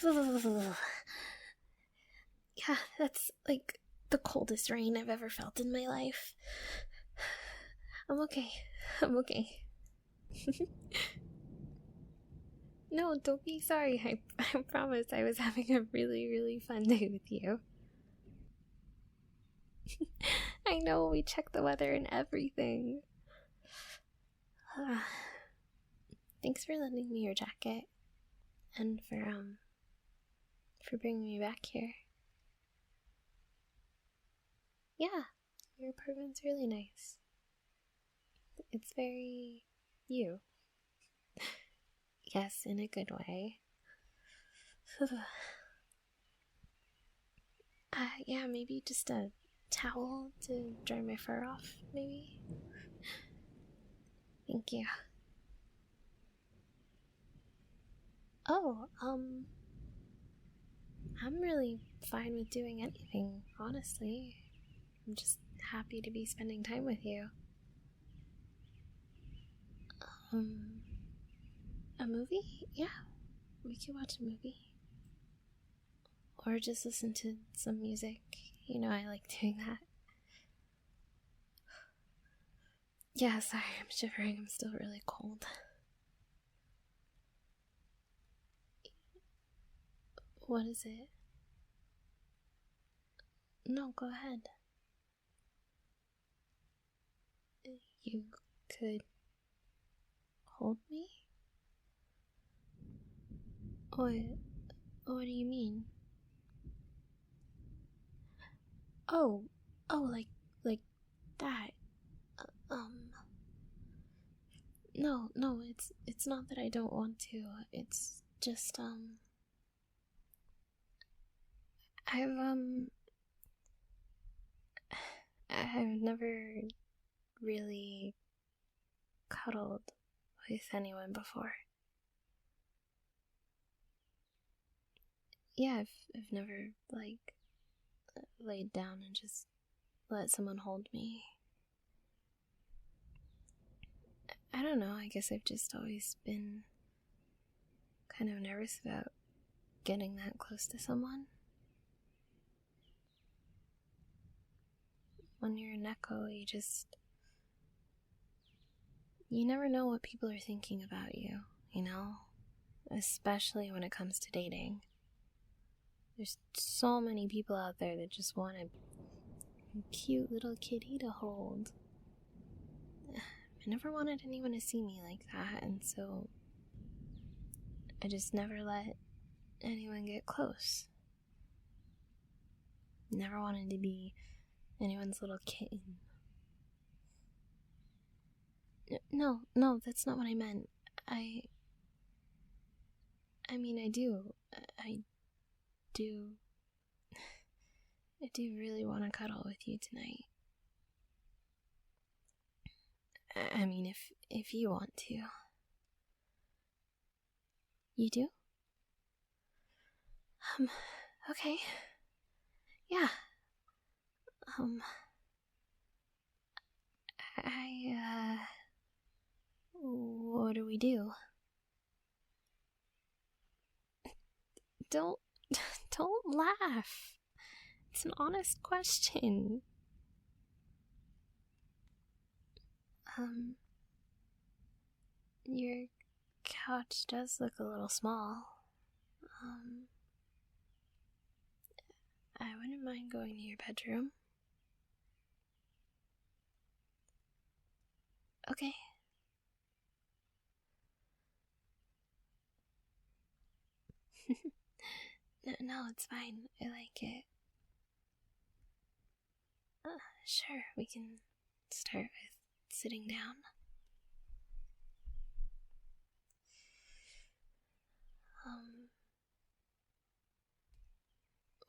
Yeah, that's like the coldest rain I've ever felt in my life. I'm okay. I'm okay. No, don't be sorry. I promise I was having a really, really fun day with you. I know, we checked the weather and everything. Thanks for lending me your jacket. And for bringing me back here. Yeah, your apartment's really nice. It's very you. Yes, in a good way. Yeah, maybe just a towel to dry my fur off, maybe? Thank you. Oh, I'm really fine with doing anything, honestly. I'm just happy to be spending time with you. A movie? Yeah, we could watch a movie. Or just listen to some music. You know, I like doing that. Yeah, sorry, I'm shivering. I'm still really cold. What is it? No, go ahead. You could hold me? What do you mean? Oh, like that. No, it's not that I don't want to. It's just, I've I've never really cuddled with anyone before. Yeah, I've never, like, laid down and just let someone hold me. I don't know, I guess I've just always been kind of nervous about getting that close to someone. When you're a Neko, you never know what people are thinking about you, you know? Especially when it comes to dating. There's so many people out there that just want a cute little kitty to hold. I never wanted anyone to see me like that, and so I just never let anyone get close. Never wanted to be anyone's little kitten. No, that's not what I meant. I mean, I do. I do really want to cuddle with you tonight. I mean, if you want to. You do? Okay. Yeah. What do we do? Don't laugh. It's an honest question. Your couch does look a little small. I wouldn't mind going to your bedroom. Okay. No, it's fine. I like it. Sure, we can start with sitting down.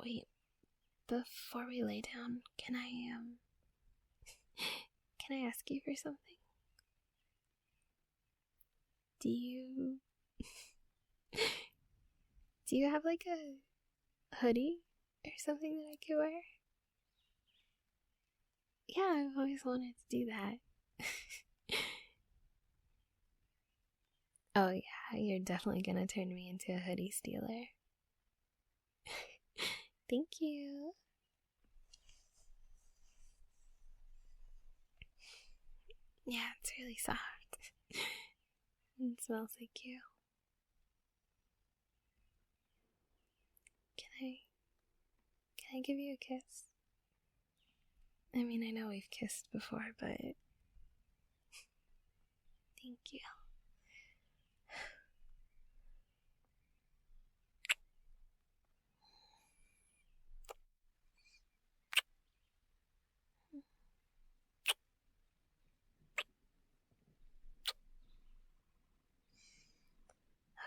Wait, before we lay down, can I ask you for something? Do you have like a hoodie or something that I could wear? Yeah, I've always wanted to do that. Oh yeah, you're definitely gonna turn me into a hoodie stealer. Thank you. Yeah, it's really soft. It smells like you. Can I give you a kiss? I mean, I know we've kissed before, but thank you.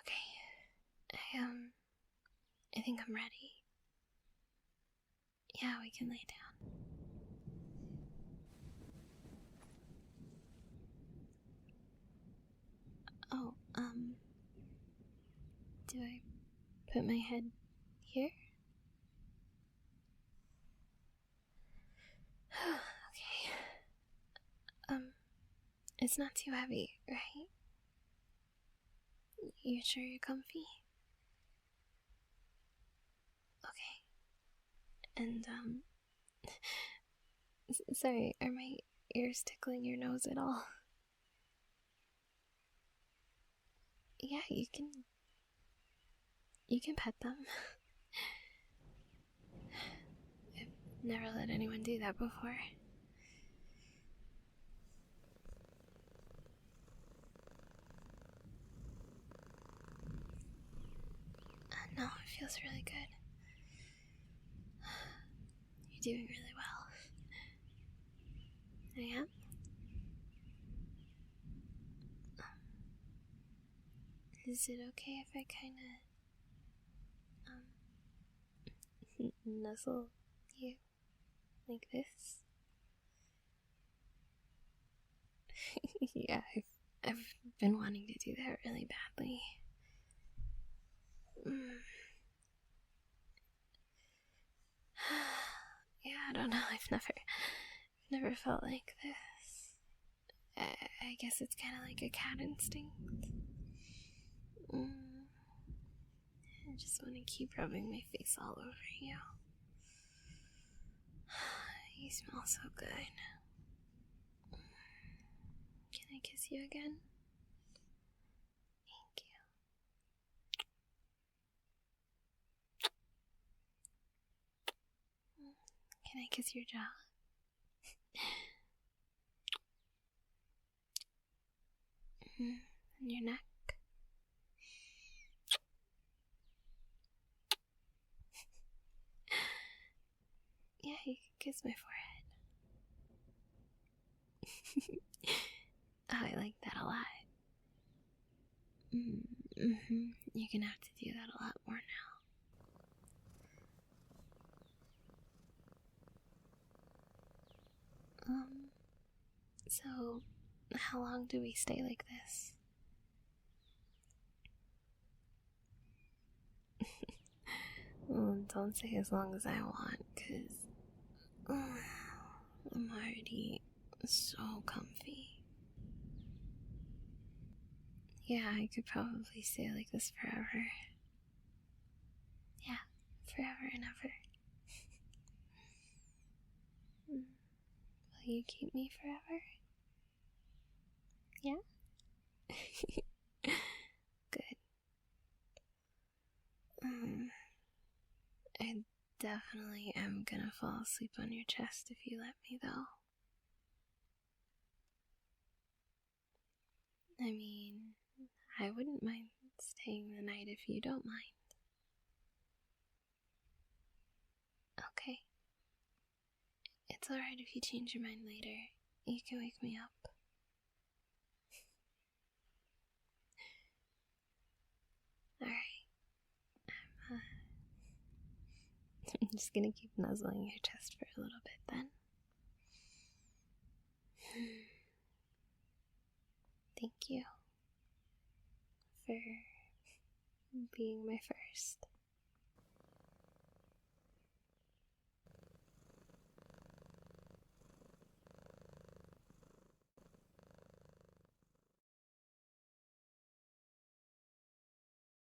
Okay. I think I'm ready. Yeah, we can lay down. Oh, do I put my head here? Okay. It's not too heavy, right? You sure you're comfy? Okay. And, sorry, are my ears tickling your nose at all? Yeah, you can pet them. I've never let anyone do that before. No, it feels really good. You're doing really well. I am? Is it okay if I kinda, nuzzle you like this? Yeah, I've been wanting to do that really badly. Yeah, I don't know. I've never felt like this. I guess it's kind of like a cat instinct. I just want to keep rubbing my face all over you. You smell so good. Can I kiss you again? Thank you. Can I kiss your jaw? And your neck? Yeah, you can kiss my forehead. Oh, I like that a lot. You're gonna have to do that a lot more now. So, how long do we stay like this? Well, don't say as long as I want, cause I'm already so comfy. Yeah, I could probably stay like this forever. Yeah, forever and ever. Will you keep me forever? Yeah? Good. I definitely am gonna fall asleep on your chest if you let me, though. I mean, I wouldn't mind staying the night if you don't mind. Okay. It's alright if you change your mind later. You can wake me up. Alright. I'm just gonna keep nuzzling your chest for a little bit then. Thank you for being my first.